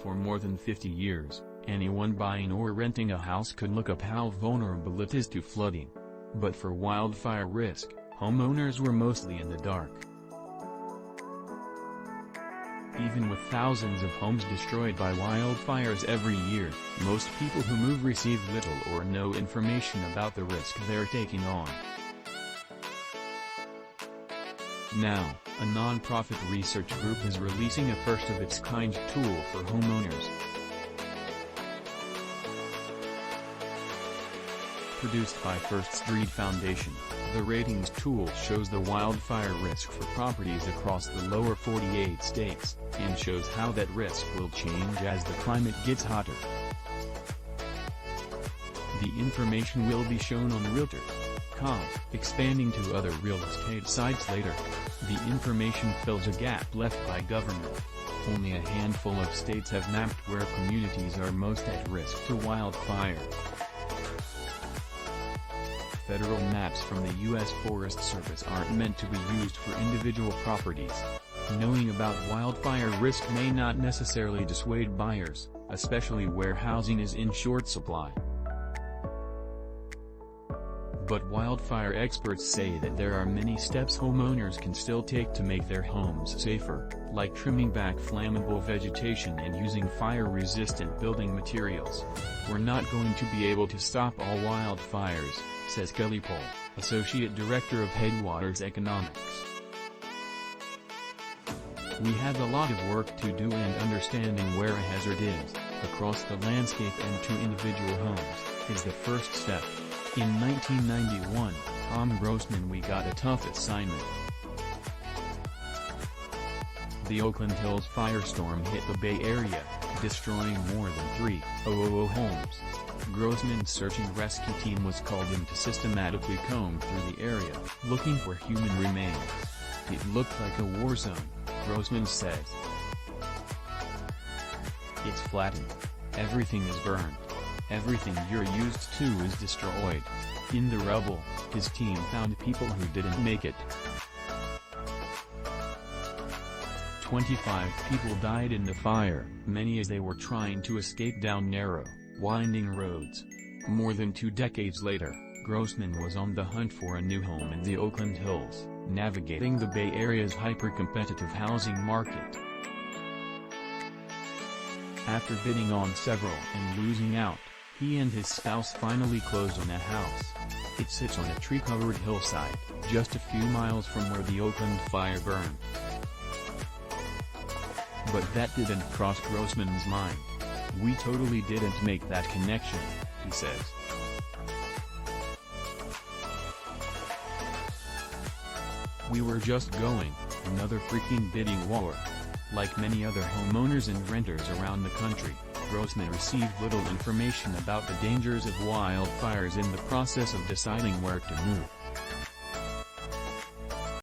For more than 50 years, anyone buying or renting a house could look up how vulnerable it is to flooding. But for wildfire risk, homeowners were mostly in the dark. Even with thousands of homes destroyed by wildfires every year, most people who move receive little or no information about the risk they're taking on. Now, a non-profit research group is releasing a first-of-its-kind tool for homeowners. Produced by First Street Foundation, the ratings tool shows the wildfire risk for properties across the lower 48 states, and shows how that risk will change as the climate gets hotter. The information will be shown on Realtor.com, expanding to other real estate sites later. The information fills a gap left by government. Only a handful of states have mapped where communities are most at risk to wildfire. Federal maps from the U.S. Forest Service aren't meant to be used for individual properties. Knowing about wildfire risk may not necessarily dissuade buyers, especially where housing is in short supply. But wildfire experts say that there are many steps homeowners can still take to make their homes safer, like trimming back flammable vegetation and using fire-resistant building materials. We're not going to be able to stop all wildfires, says Kelly Pohl, Associate Director of Headwaters Economics. We have a lot of work to do, and understanding where a hazard is, across the landscape and to individual homes, is the first step. In 1991, Grossman, we got a tough assignment. The Oakland Hills firestorm hit the Bay Area, destroying more than 300 homes. Grossman's search and rescue team was called in to systematically comb through the area, looking for human remains. It looked like a war zone, Grossman says. It's flattened. Everything is burned. Everything you're used to is destroyed. In the rubble, his team found people who didn't make it. 25 people died in the fire, many as they were trying to escape down narrow, winding roads. More than 2 decades later, Grossman was on the hunt for a new home in the Oakland Hills, navigating the Bay Area's hyper-competitive housing market. After bidding on several and losing out, he and his spouse finally closed on a house. It sits on a tree-covered hillside, just a few miles from where the Oakland fire burned. But that didn't cross Grossman's mind. We totally didn't make that connection, he says. We were just going, another freaking bidding war. Like many other homeowners and renters around the country, Grossman received little information about the dangers of wildfires in the process of deciding where to move.